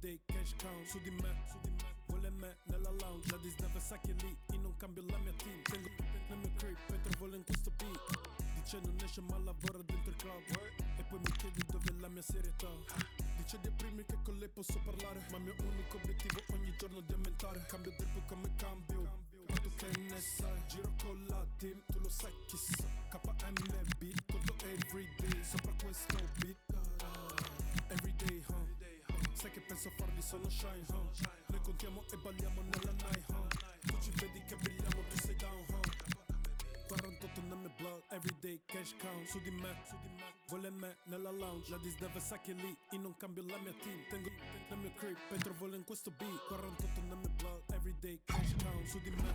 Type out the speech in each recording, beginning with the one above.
Everyday cash count, su di me, vuole me nella lounge. La Disney sa che è lì, io non cambio la mia team. Tengo nel mio crib, poi trovo in questo beat. Dice non esce ma lavora dentro il club. E poi mi chiedi dove è la mia serietà. Dice dei primi che con lei posso parlare, ma il mio unico obiettivo ogni giorno di aumentare. Cambio tempo come cambio, ma tu che ne sai? Giro con la team, tu lo sai chissà. KMB, conto everyday, sopra questo beat. Everyday, sai che penso a farli sono shine, Noi contiamo e balliamo nella night, Tu ci vedi che brilliamo, tu sei down, 48 nel mio blood, everyday cash count. Su di me, vuole me nella lounge. La Disney sa che è lì, io non cambio la mia team. Tengo nel mio crib, poi trovo in questo beat. 48 nel mio blood, everyday cash count. Su di me,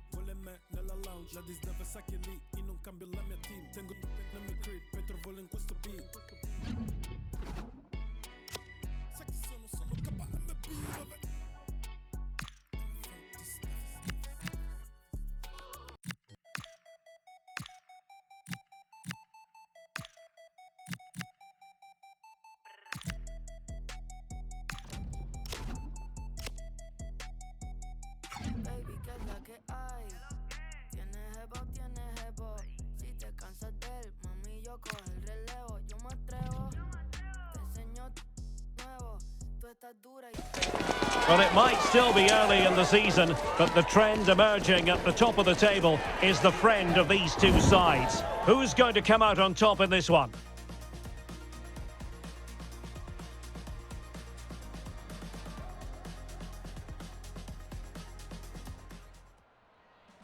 vuole me nella lounge. La Disney sa che è lì, io non cambio la mia team. Tengo nel mio crib, poi trovo in questo beat. Sai che sono KMB, vabbè. Baby, ¿qué es la que hay? Tienes jebo. Si te cansas de él, mami, yo cojo el relevo. Yo me atrevo, te enseño nuevo. Tú estás dura y... Well, it might still be early in the season, but the trend emerging at the top of the table is the friend of these two sides. Who's going to come out on top in this one?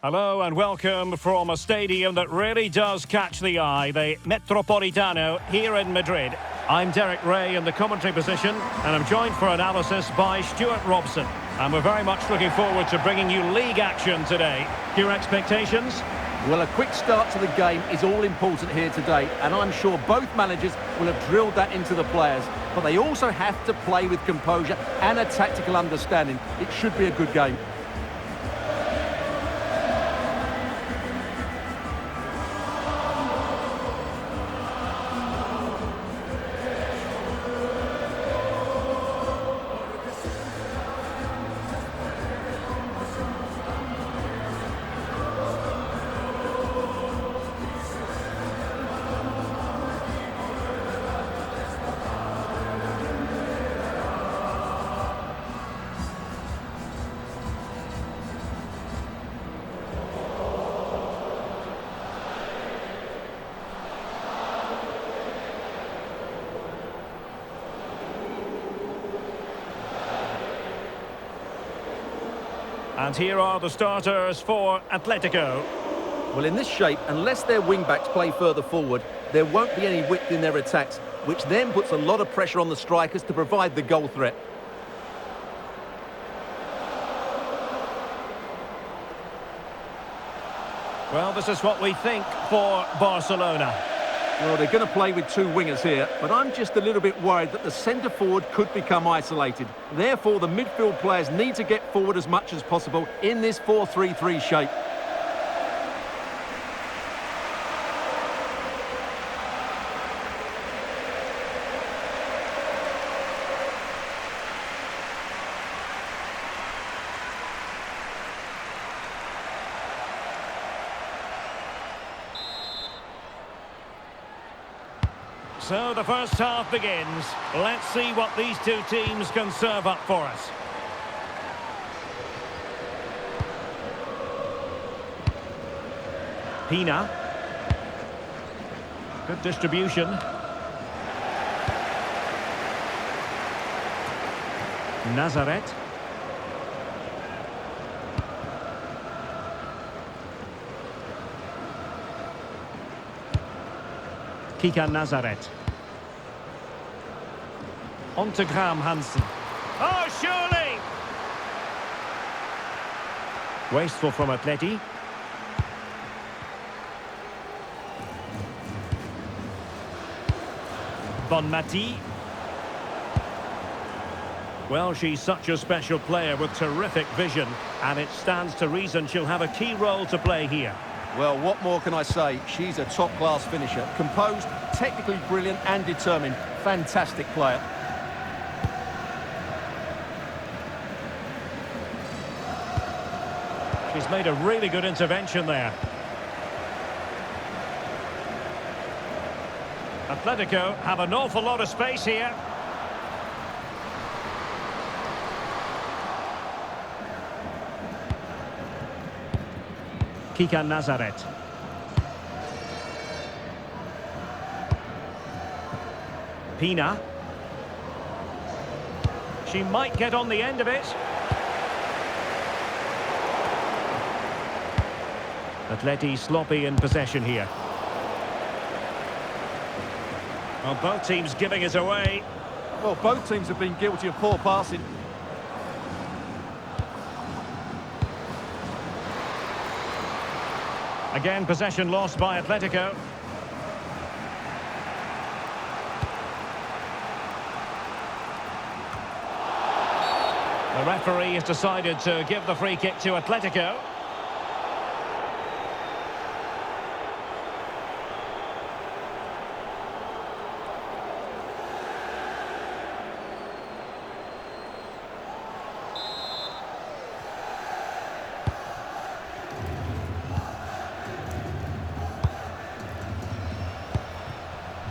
Hello and welcome from a stadium that really does catch the eye, the Metropolitano here in Madrid. I'm Derek Ray in the commentary position, and I'm joined for analysis by Stuart Robson. And we're very much looking forward to bringing you league action today. Your expectations? Well, a quick start to the game is all important here today, and I'm sure both managers will have drilled that into the players. But they also have to play with composure and a tactical understanding. It should be a good game. And here are the starters for Atletico. Well, in this shape, unless their wing-backs play further forward, there won't be any width in their attacks, which then puts a lot of pressure on the strikers to provide the goal threat. Well, this is what we think for Barcelona. Well, they're going to play with two wingers here, but I'm just a little bit worried that the centre-forward could become isolated. Therefore, the midfield players need to get forward as much as possible in this 4-3-3 shape. So the first half begins. Let's see what these two teams can serve up for us. Pina. Good distribution. Nazaret. Kika Nazaret. On to Graham Hansen. Oh, surely! Wasteful from Atleti. Bonmati. Well, she's such a special player with terrific vision, and it stands to reason she'll have a key role to play here. Well, what more can I say? She's a top-class finisher. Composed, technically brilliant and determined. Fantastic player. He's made a really good intervention there. Atletico have an awful lot of space here. Kika Nazaret. Pina. She might get on the end of it. Atleti sloppy in possession here. Well, both teams giving it away. Well, both teams have been guilty of poor passing. Again, possession lost by Atletico. The referee has decided to give the free kick to Atletico.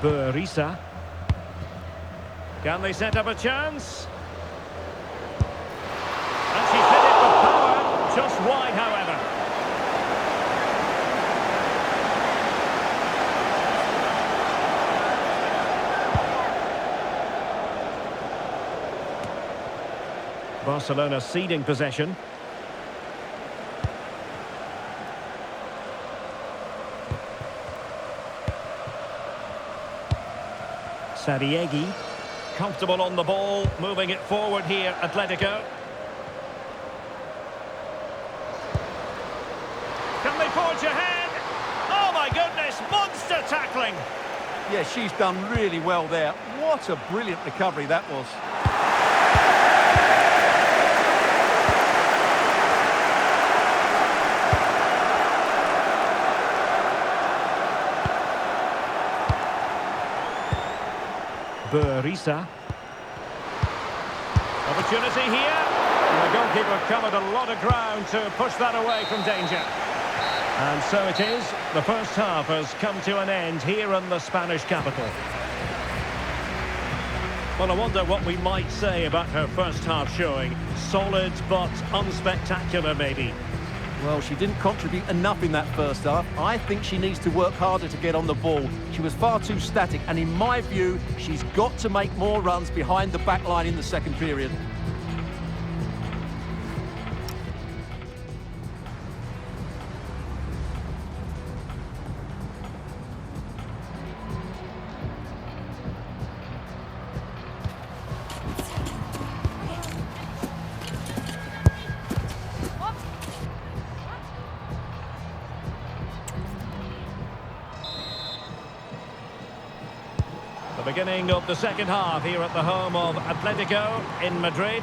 Barcelona. Can they set up a chance? And she hit it with power, just wide, however. Barcelona ceding possession. Sadiegi, comfortable on the ball, moving it forward here, Atletico. Can they forge ahead? Oh my goodness, monster tackling! Yeah, she's done really well there. What a brilliant recovery that was. Barcelona. Opportunity here. And the goalkeeper covered a lot of ground to push that away from danger. And so it is. The first half has come to an end here in the Spanish capital. Well, I wonder what we might say about her first half showing. Solid but unspectacular, maybe. Well, she didn't contribute enough in that first half. I think she needs to work harder to get on the ball. She was far too static, and in my view, she's got to make more runs behind the back line in the second period. The beginning of the second half here at the home of Atletico in Madrid.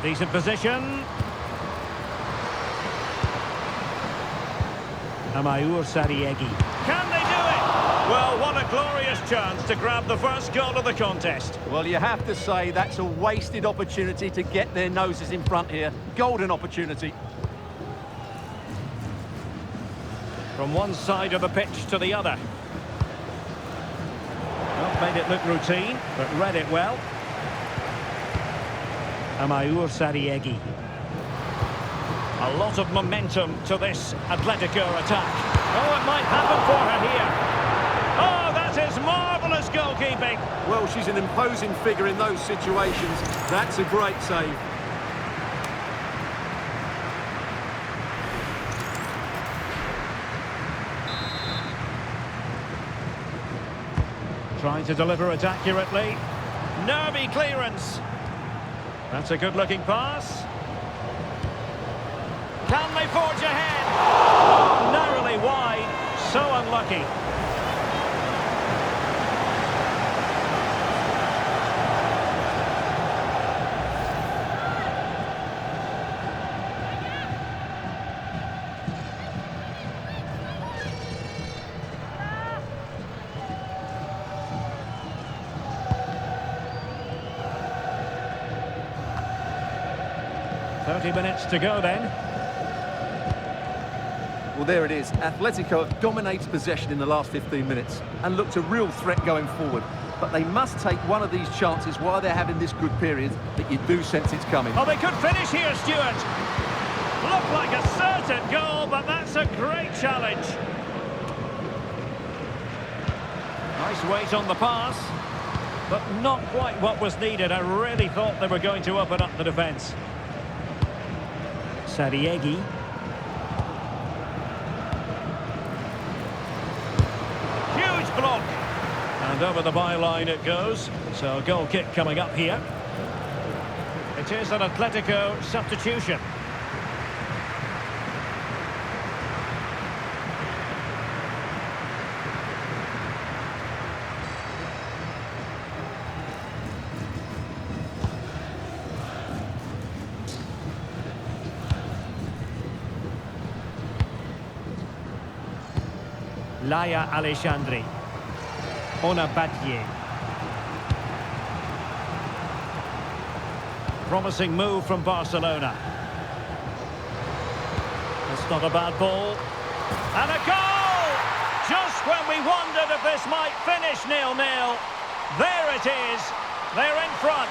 Decent position. Amayour Sadiegi. Can they do it? Well, what a glorious chance to grab the first goal of the contest. Well, you have to say that's a wasted opportunity to get their noses in front here. Golden opportunity. From one side of the pitch to the other. Well, made it look routine, but read it well. Amayour Sadiegi. A lot of momentum to this Atletico attack. Oh, it might happen for her here. Oh, that is marvellous goalkeeping. Well, she's an imposing figure in those situations. That's a great save. Trying to deliver it accurately. Nervy clearance. That's a good-looking pass. Can they forge ahead? Oh, narrowly wide. So unlucky. 30 minutes to go then. Well, there it is. Atletico have dominated possession in the last 15 minutes and looked a real threat going forward. But they must take one of these chances while they're having this good period that you do sense it's coming. Oh, they could finish here, Stuart. Looked like a certain goal, but that's a great challenge. Nice weight on the pass, but not quite what was needed. I really thought they were going to open up the defence. Sadiegi. Huge block. And over the byline it goes. So goal kick coming up here. It is an Atletico substitution. Laia Alexandri. Ona Batye. Promising move from Barcelona. That's not a bad ball. And a goal! Just when we wondered if this might finish 0-0. There it is. They're in front.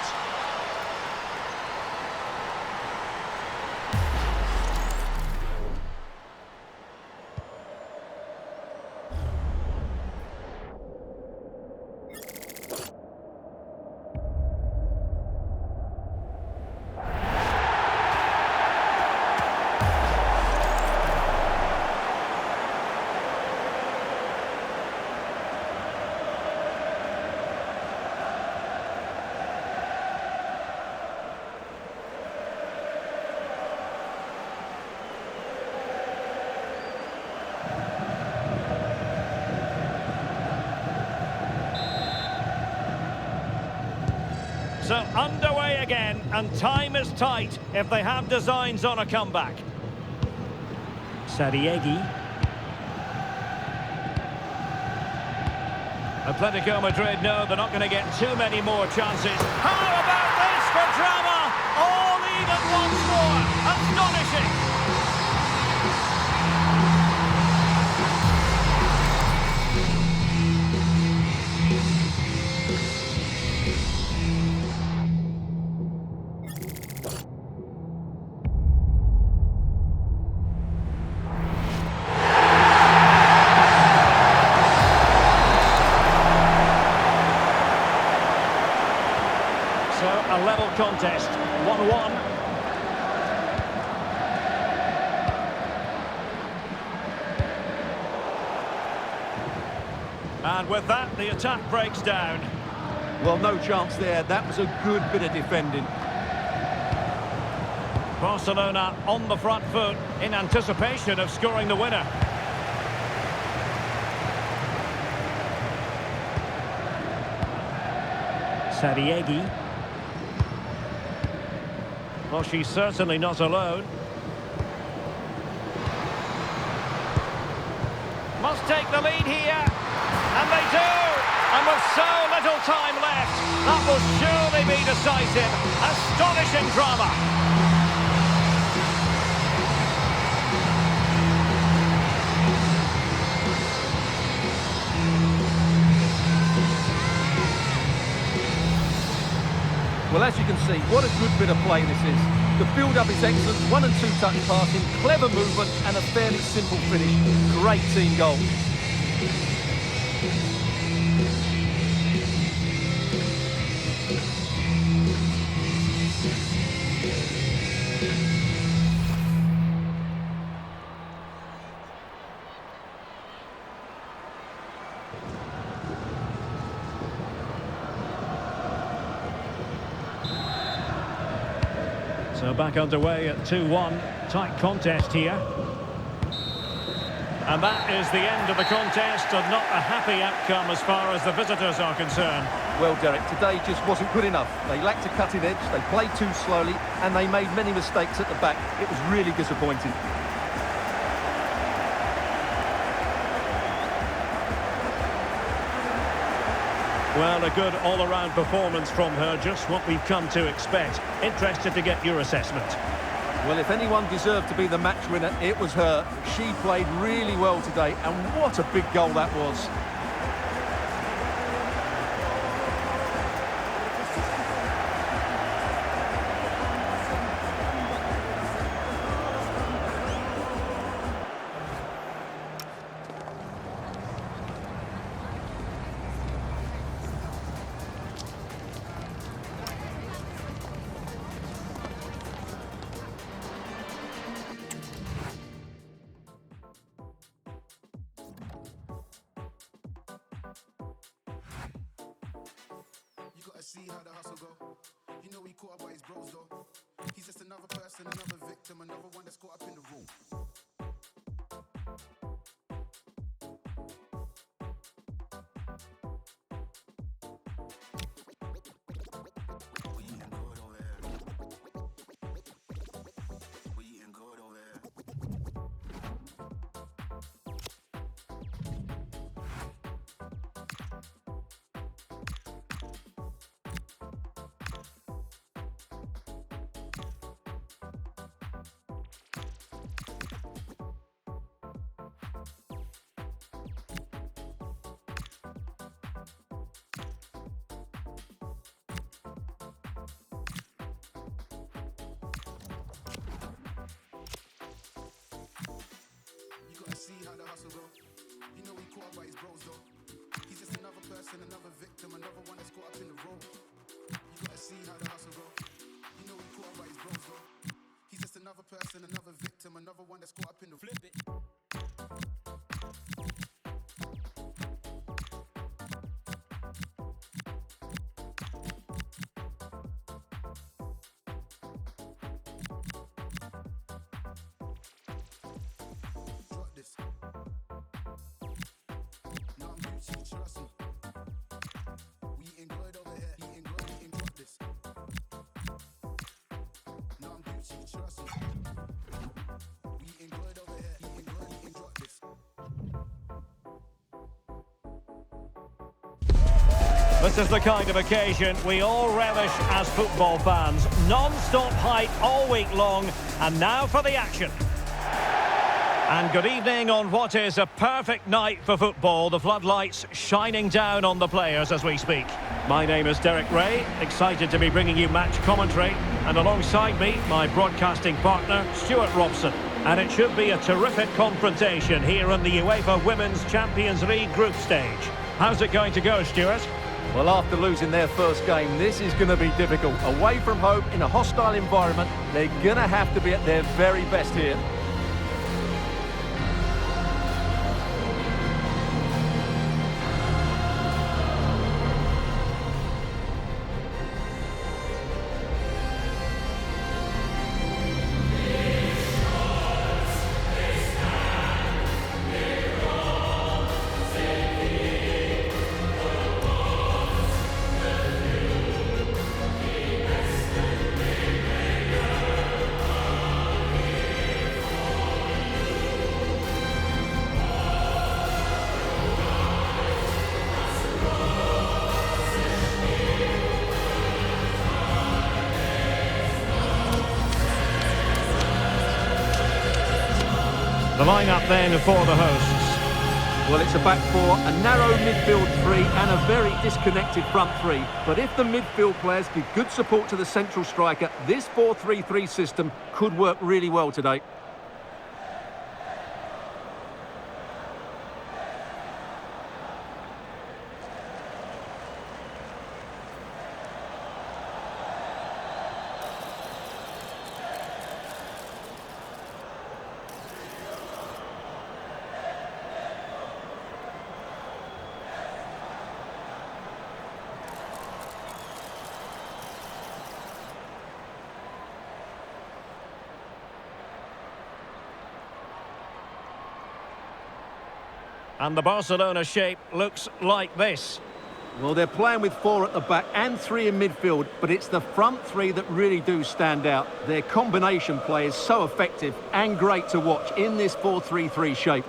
So underway again, and time is tight if they have designs on a comeback. Sadiegi. Atletico Madrid know they're not going to get too many more chances. How about this for drama? All even once more. Astonishing. A level contest, 1-1. And with that, the attack breaks down. Well, no chance there. That was a good bit of defending. Barcelona on the front foot in anticipation of scoring the winner. Sadiegi. Well, she's certainly not alone. Must take the lead here. And they do! And with so little time left, that will surely be decisive. Astonishing drama. Well, as you can see, what a good bit of play this is. The build-up is excellent, 1 and 2 touch passing, clever movement and a fairly simple finish. Great team goal. So back underway at 2-1. Tight contest here. And that is the end of the contest, and not a happy outcome as far as the visitors are concerned. Well, Derek, today just wasn't good enough. They lacked a cutting edge, they played too slowly, and they made many mistakes at the back. It was really disappointing. Well, a good all-around performance from her, just what we've come to expect. Interested to get your assessment. Well, if anyone deserved to be the match winner, it was her. She played really well today, and what a big goal that was. See how the hustle go. You know he caught up by his bros though. He's just another person, another victim, another one that's caught up in the room. We eating good over here. We eating good over here. See how the hustle go. You know he caught up by his bros though. He's just another person, another victim, another one that's caught up in the role. You gotta see how the hustle go. You know he caught up by his bros though. He's just another person, another victim, another one that's caught up in the flip it. Trust me. We eating good over here. Eating good, eating drop this. No, I'm Gucci, trust me. We eating good over here. Eating good, eating drop this. This is the kind of occasion we all relish as football fans. Non-stop hype all week long, and now for the action. And good evening on what is a perfect night for football. The floodlights shining down on the players as we speak. My name is Derek Ray, excited to be bringing you match commentary. And alongside me, my broadcasting partner, Stuart Robson. And it should be a terrific confrontation here in the UEFA Women's Champions League group stage. How's it going to go, Stuart? Well, after losing their first game, this is going to be difficult. Away from home, in a hostile environment, they're going to have to be at their very best here. The lineup then for the hosts. Well, it's a back four, a narrow midfield three and a very disconnected front three. But if the midfield players give good support to the central striker, this 4-3-3 system could work really well today. And the Barcelona shape looks like this. Well, they're playing with four at the back and three in midfield, but it's the front three that really do stand out. Their combination play is so effective and great to watch in this 4-3-3 shape.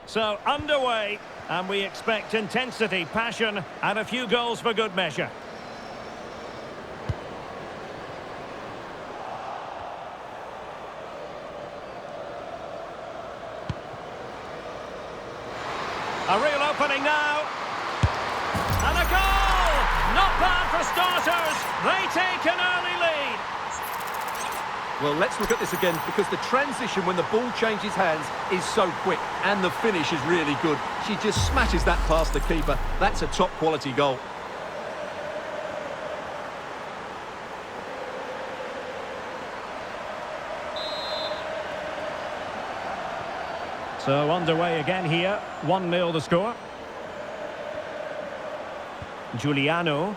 So, underway, and we expect intensity, passion, and a few goals for good measure. A real opening now. And a goal! Not bad for starters. They take an early lead. Well, let's look at this again, because the transition when the ball changes hands is so quick, and the finish is really good. She just smashes that past the keeper. That's a top-quality goal. So underway again here. 1-0 the score. Giuliano.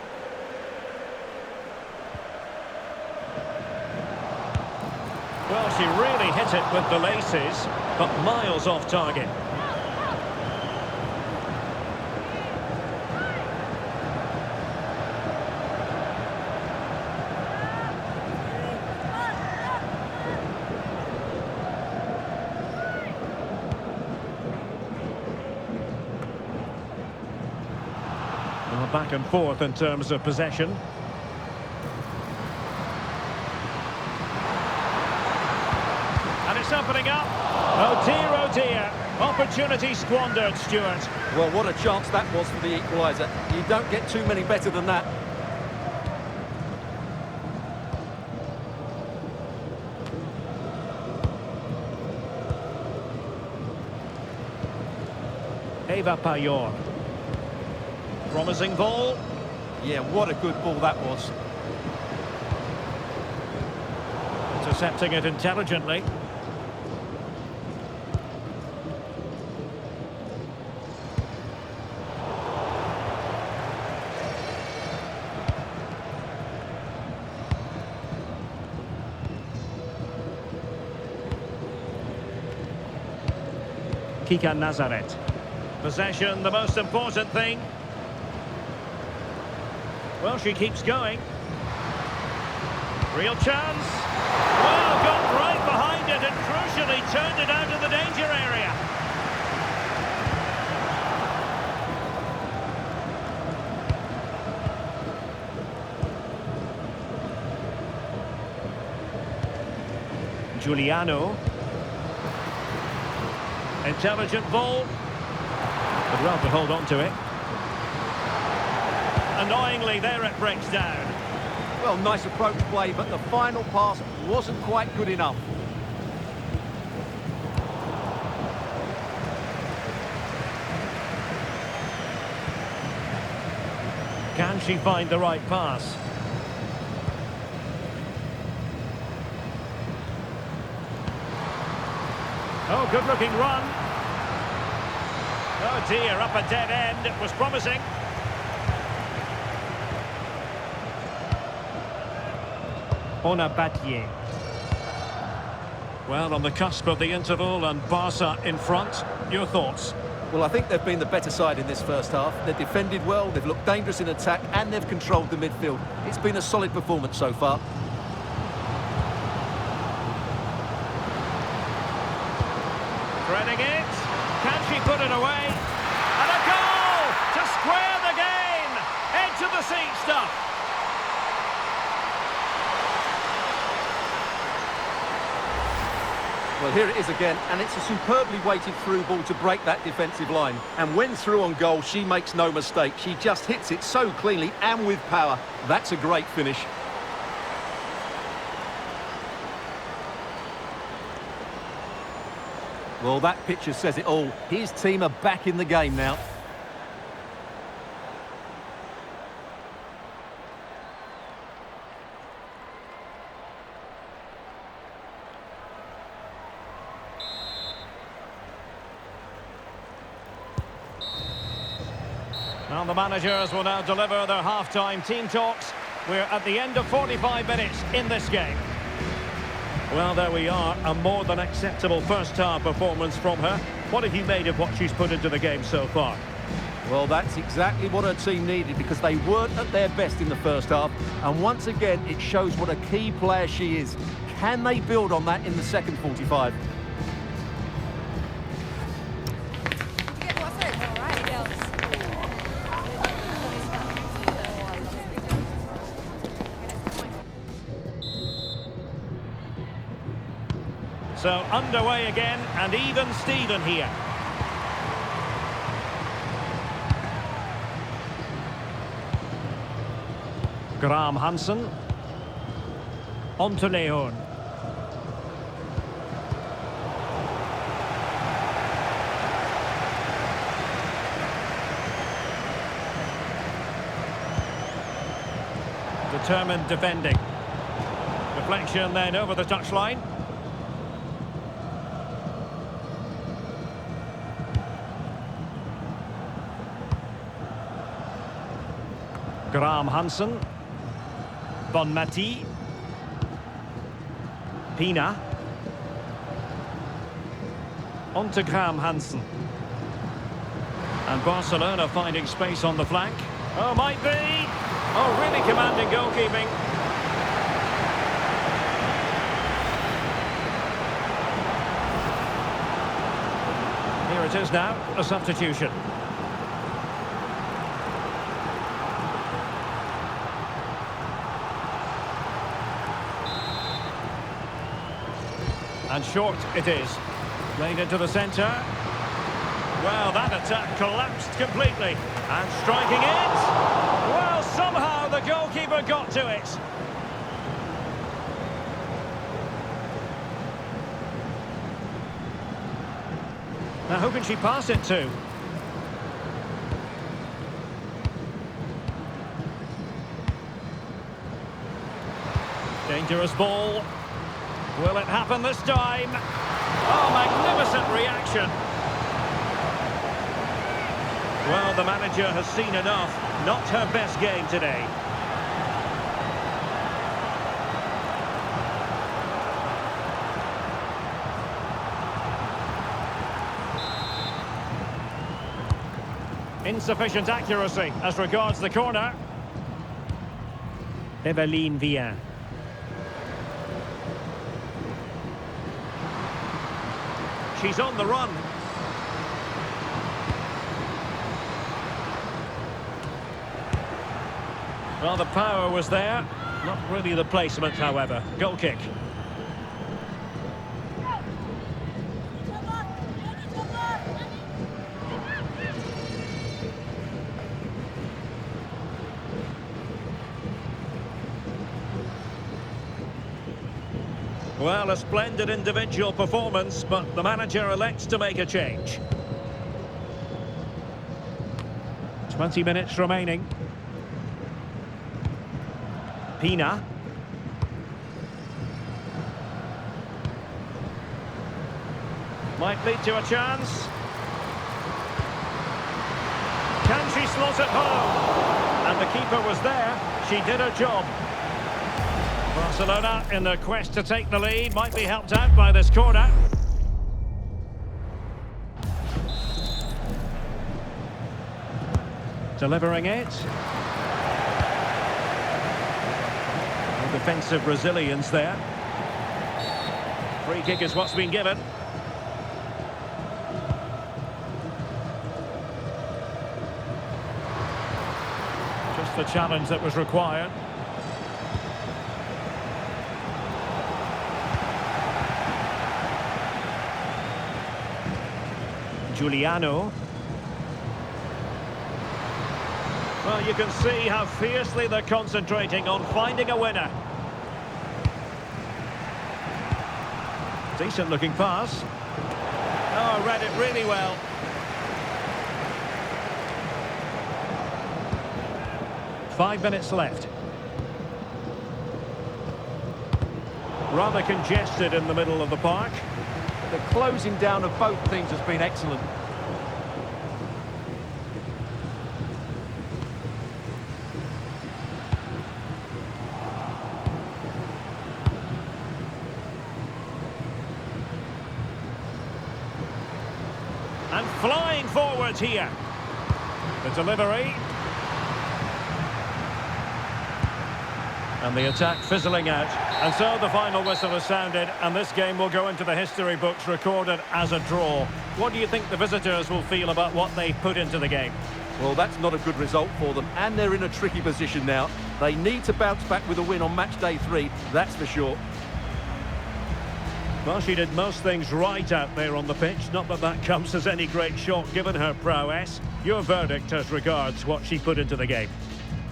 Well, she really hit it with the laces, but miles off target. Well, back and forth in terms of possession. And it's opening up. Oh dear. Opportunity squandered, Stuart. Well, what a chance that was for the equaliser. You don't get too many better than that. Eva Payor. Promising ball. Yeah, what a good ball that was. Intercepting it intelligently. Kika Nazaret. Possession, the most important thing. Well, she keeps going. Real chance. Well, got right behind it and crucially turned it out of the danger area. Giuliano. Intelligent ball. But well to hold on to it. Annoyingly, there it breaks down. Well, nice approach play, but the final pass wasn't quite good enough. Can she find the right pass? Oh, good-looking run. Oh dear, up a dead end. It was promising. Ona Battier. Well, on the cusp of the interval and Barca in front. Your thoughts? Well, I think they've been the better side in this first half. They've defended well, they've looked dangerous in attack, and they've controlled the midfield. It's been a solid performance so far. Threading it. Can she put it away? And a goal to square the game. Edge of the seat stuff. Well, here it is again, and it's a superbly weighted through ball to break that defensive line. And when through on goal, she makes no mistake. She just hits it so cleanly and with power. That's a great finish. Well, that picture says it all. His team are back in the game now. Well, the managers will now deliver their half-time team talks. We're at the end of 45 minutes in this game. Well, there we are, a more than acceptable first-half performance from her. What have you made of what she's put into the game so far? Well, that's exactly what her team needed, because they weren't at their best in the first half. And once again, it shows what a key player she is. Can they build on that in the second 45? So underway again, and even Steven here. Graham Hansen. On to Leon. Determined defending. Deflection then over the touchline. Graham Hansen. Bonmati. Pina. On to Graham Hansen. And Barcelona finding space on the flank. Oh, might be. Oh, really commanding goalkeeping. Here it is now, a substitution. And short it is. Played into the centre. Well, that attack collapsed completely. And striking it. Well, somehow the goalkeeper got to it. Now, who can she pass it to? Dangerous ball. Will it happen this time? Oh, magnificent reaction. Well, the manager has seen enough. Not her best game today. Insufficient accuracy as regards the corner. Eveline Vian. She's on the run. Well, the power was there. Not really the placement, however. Goal kick. Well, a splendid individual performance, but the manager elects to make a change. 20 minutes remaining. Pina. Might lead to a chance. Can she slot it home? And the keeper was there. She did her job. Barcelona, in their quest to take the lead, might be helped out by this corner. Delivering it. Defensive resilience there. Free kick is what's been given. Just the challenge that was required. Giuliano. Well, you can see how fiercely they're concentrating on finding a winner. Decent looking pass. Oh, read it really well. Five minutes left. Rather congested in the middle of the park. The closing down of both teams has been excellent. And flying forwards here. The delivery. And the attack fizzling out. And so the final whistle has sounded, and this game will go into the history books recorded as a draw. What do you think the visitors will feel about what they put into the game? Well, that's not a good result for them, and they're in a tricky position now. They need to bounce back with a win on match day 3, that's for sure. Well, she did most things right out there on the pitch. Not that that comes as any great shock given her prowess. Your verdict as regards what she put into the game?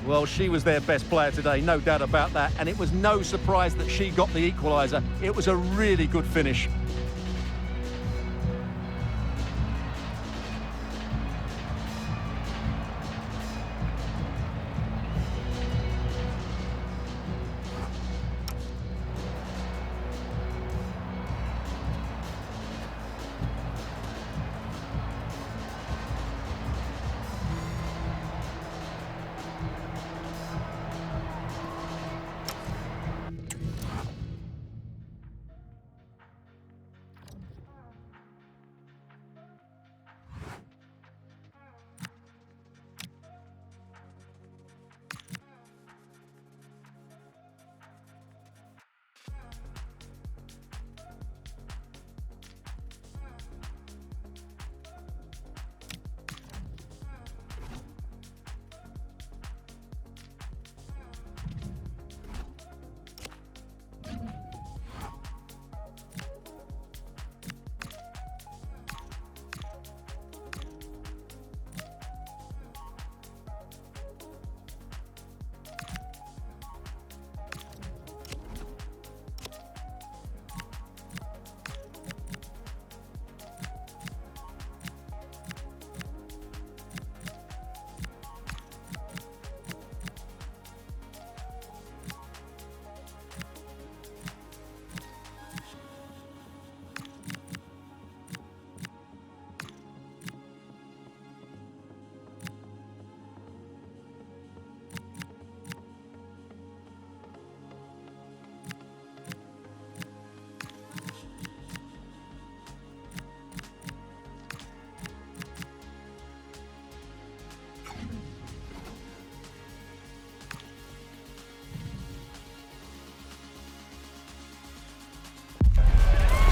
Well, she was their best player today, no doubt about that. And it was no surprise that she got the equaliser. It was a really good finish.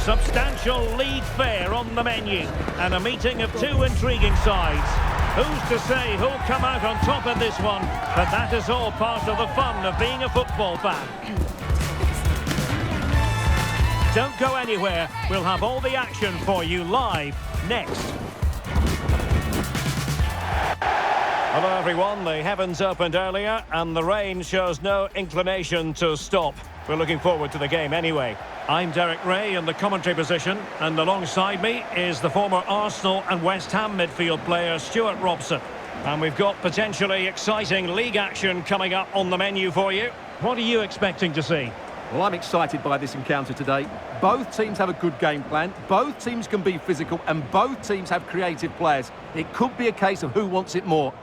Substantial league fare on the menu and a meeting of two intriguing sides. Who's to say who'll come out on top of this one? But that is all part of the fun of being a football fan. Don't go anywhere. We'll have all the action for you live next. Hello everyone, the heavens opened earlier and the rain shows no inclination to stop. We're looking forward to the game anyway. I'm Derek Ray in the commentary position, and alongside me is the former Arsenal and West Ham midfield player Stuart Robson. And we've got potentially exciting league action coming up on the menu for you. What are you expecting to see? Well, I'm excited by this encounter today. Both teams have a good game plan, both teams can be physical, and both teams have creative players. It could be a case of who wants it more.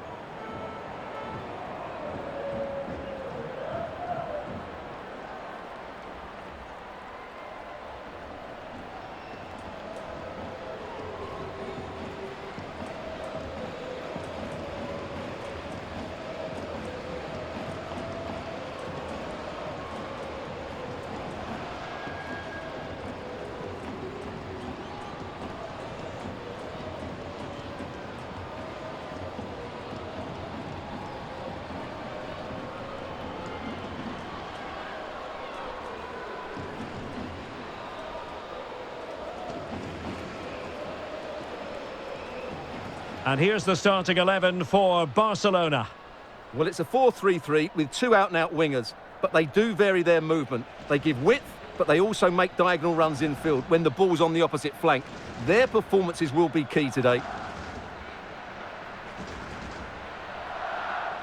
And here's the starting 11 for Barcelona. Well, it's a 4-3-3 with two out-and-out wingers, but they do vary their movement. They give width, but they also make diagonal runs infield when the ball's on the opposite flank. Their performances will be key today.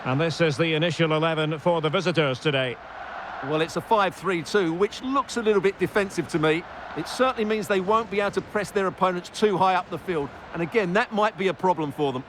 And this is the initial 11 for the visitors today. Well, it's a 5-3-2, which looks a little bit defensive to me. It certainly means they won't be able to press their opponents too high up the field. And again, that might be a problem for them.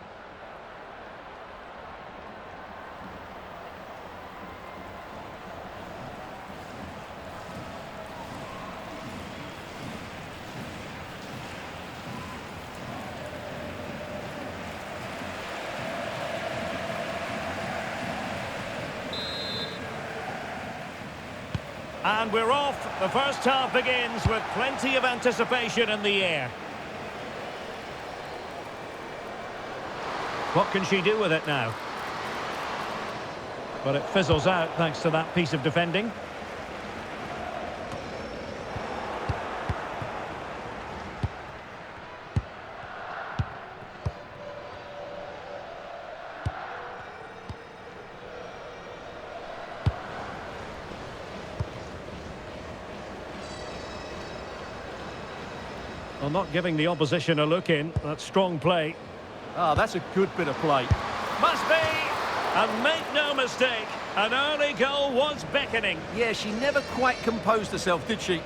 And we're off. The first half begins with plenty of anticipation in the air. What can she do with it now? But it fizzles out thanks to that piece of defending. Well, not giving the opposition a look in. That's strong play. Ah, that's a good bit of play. Must be! And make no mistake, an early goal was beckoning. Yeah, she never quite composed herself, did she?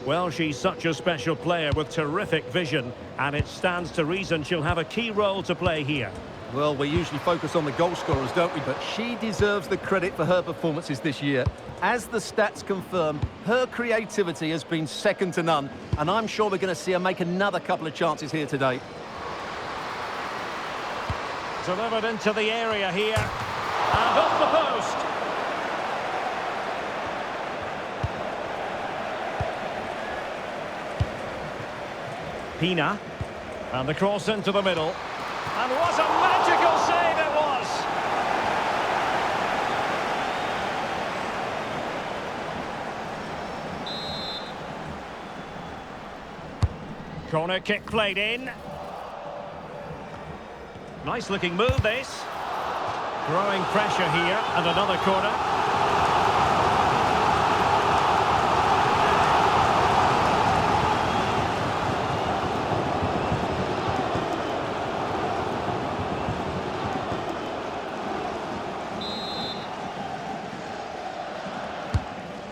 Well, she's such a special player with terrific vision, and it stands to reason she'll have a key role to play here. Well, we usually focus on the goal scorers, don't we? But she deserves the credit for her performances this year. As the stats confirm, her creativity has been second to none, and I'm sure we're going to see her make another couple of chances here today. Delivered into the area here, and off the post. Pina, and the cross into the middle. And what a magical save it was! Corner kick played in. Nice looking move this. Growing pressure here, and another corner.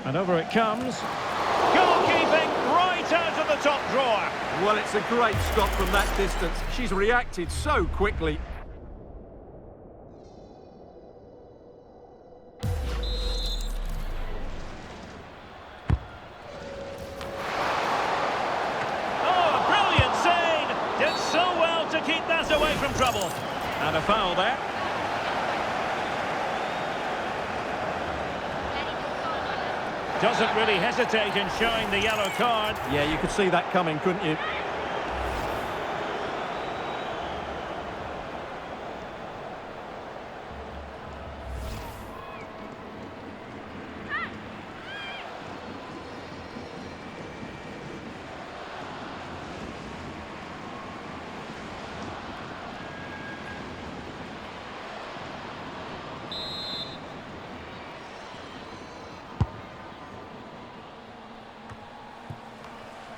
And over it comes. Goalkeeping right out of the top drawer. Well, it's a great stop from that distance. She's reacted so quickly. Oh, a brilliant save! Did so well to keep that away from trouble. And a foul there. Doesn't really hesitate in showing the yellow card. Yeah, you could see that coming, couldn't you?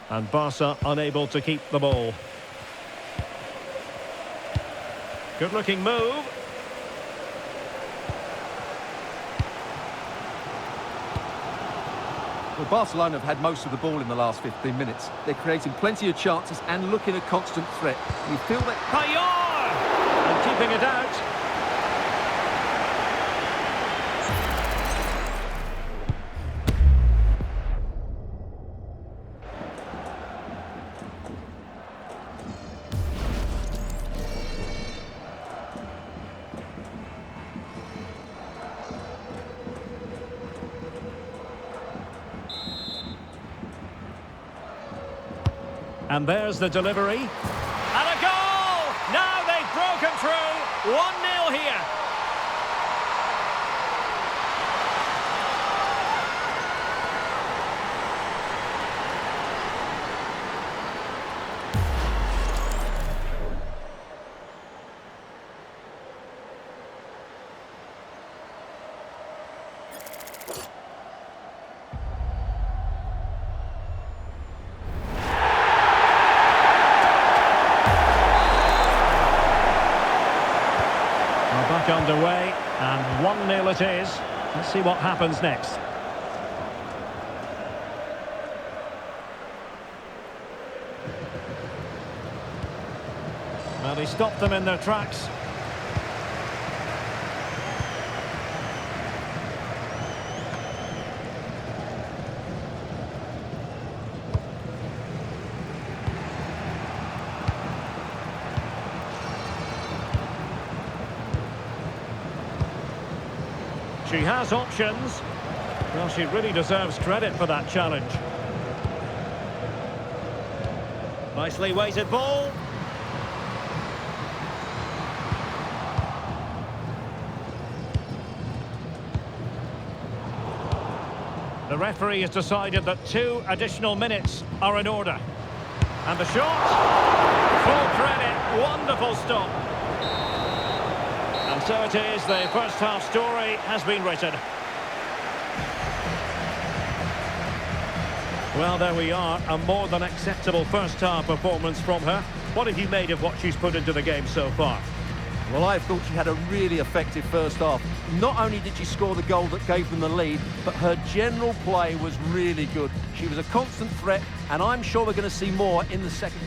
And Barca unable to keep the ball. Good looking move. Well, Barcelona have had most of the ball in the last 15 minutes. They're creating plenty of chances and looking a constant threat. You feel that... Payor! And keeping it out. And there's the delivery. And a goal! Now they've broken through. 1-0 here. Back underway, and 1-0 it is. Let's see what happens next. Well, he stopped them in their tracks. She has options. Well, she really deserves credit for that challenge. Nicely weighted ball. The referee has decided that 2 additional minutes are in order. And the shot. Full credit. Wonderful stop. And so it is, the first half story has been written. Well, there we are. A more than acceptable first-half performance from her. What have you made of what she's put into the game so far? Well, I thought she had a really effective first half. Not only did she score the goal that gave them the lead, but her general play was really good. She was a constant threat, and I'm sure we're going to see more in the second.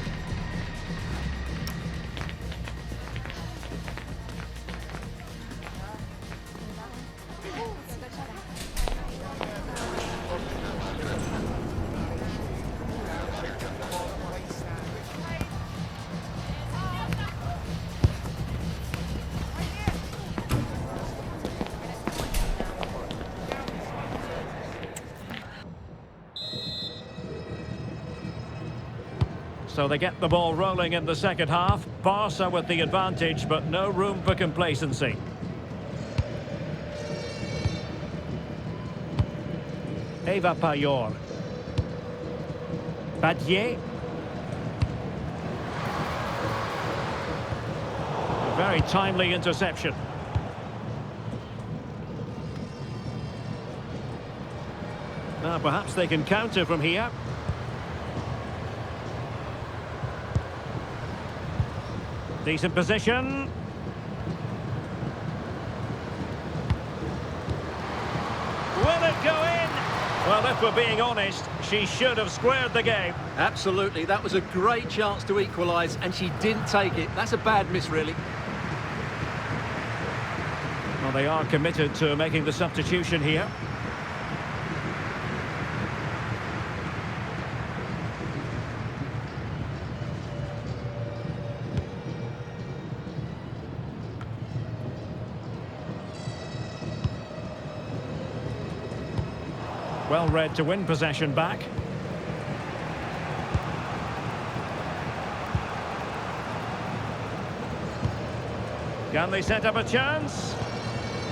So they get the ball rolling in the second half. Barca with the advantage, but no room for complacency. Eva Payor. Badier. A very timely interception. Now perhaps they can counter from here. Decent position. Will it go in? Well, if we're being honest, she should have squared the game. Absolutely, that was a great chance to equalise, and she didn't take it. That's a bad miss, really. Well, they are committed to making the substitution here. Well read to win possession back. Can they set up a chance?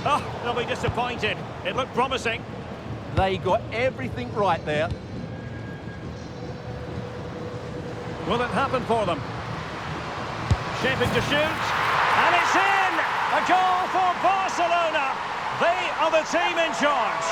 Oh, they'll be disappointed. It looked promising. They got everything right there. Will it happen for them? Shaping to shoot. And it's in! A goal for Barcelona. They are the team in charge.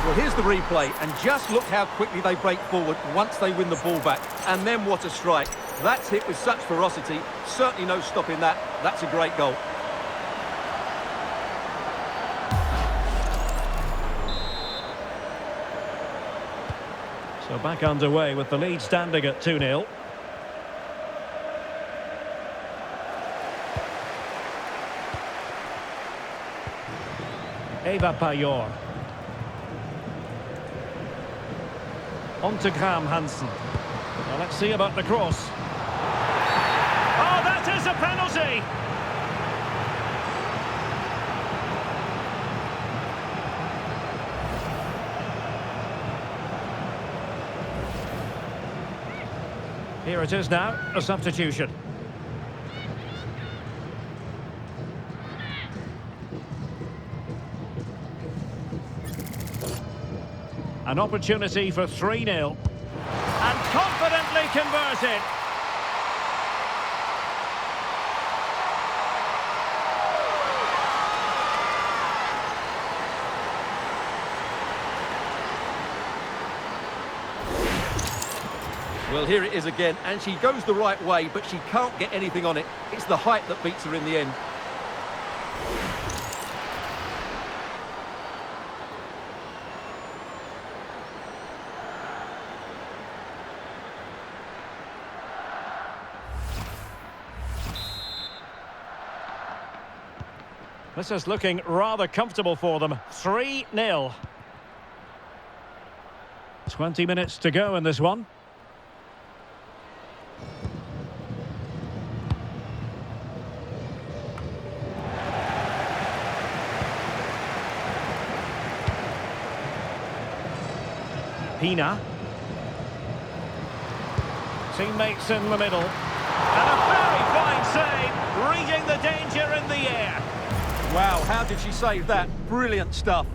Well, here's the replay, and just look how quickly they break forward once they win the ball back. And then what a strike. That's hit with such ferocity. Certainly no stopping that. That's a great goal. So back underway with the lead standing at 2-0. Eva Payor. On to Graham Hansen. Well, let's see about the cross. Oh, that is a penalty! Here it is now, a substitution. An opportunity for 3-0. And confidently converted. Well, here it is again, and she goes the right way, but she can't get anything on it. It's the height that beats her in the end. This is looking rather comfortable for them. 3-0. 20 minutes to go in this one. Pina. Teammates in the middle. And a very fine save, reading the danger in the air. Wow, how did she save that? Brilliant stuff.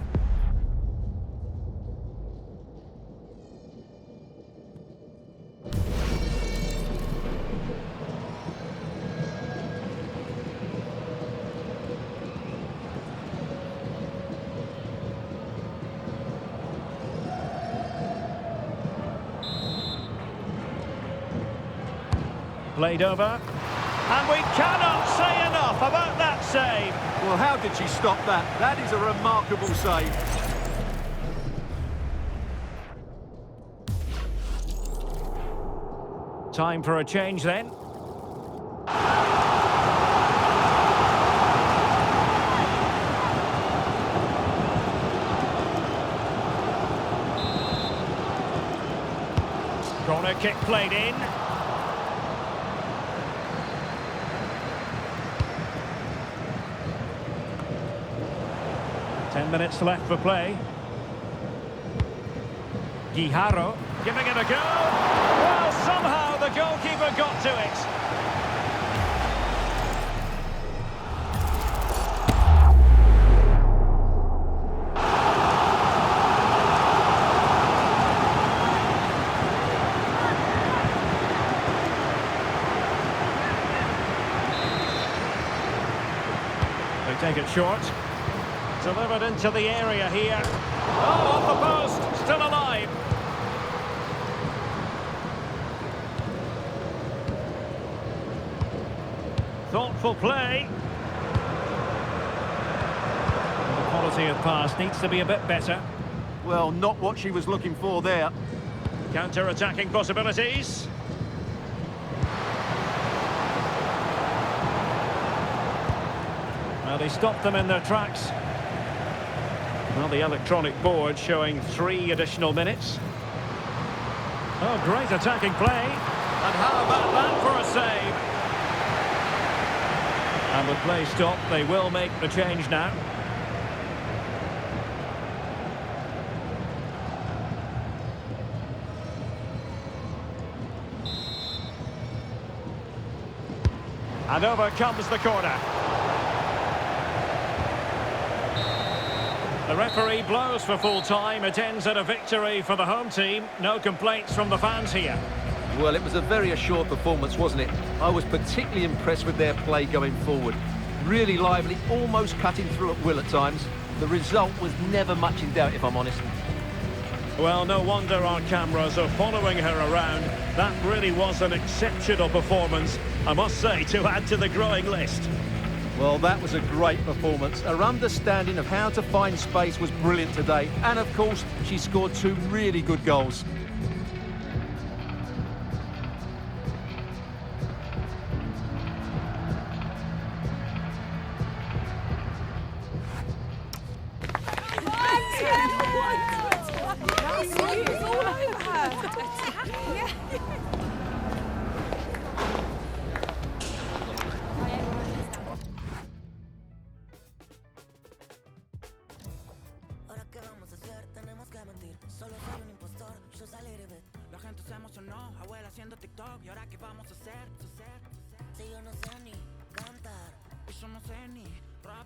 Played over. And we cannot say enough about that save. Well, how did she stop that? That is a remarkable save. Time for a change then. Corner kick played in. Minutes left for play. Guijarro giving it a go. Well, somehow the goalkeeper got to it. They take it short. Delivered into the area here. Oh, off the post, still alive. Thoughtful play. The quality of pass needs to be a bit better. Well, not what she was looking for there. Counter-attacking possibilities. Well, they stopped them in their tracks. Well, the electronic board showing 3 additional minutes. Oh, great attacking play. And how about that for a save? And with play stopped, they will make the change now. And over comes the corner. The referee blows for full time. It ends at a victory for the home team. No complaints from the fans here. Well, it was a very assured performance, wasn't it? I was particularly impressed with their play going forward. Really lively, almost cutting through at will at times. The result was never much in doubt, if I'm honest. Well, no wonder our cameras are following her around. That really was an exceptional performance, I must say, to add to the growing list. Well, that was a great performance. Her understanding of how to find space was brilliant today. And, of course, she scored 2 really good goals. La gente se emocionó, abuela haciendo TikTok. ¿Y ahora qué vamos a hacer? Si yo no sé ni cantar, y yo no sé ni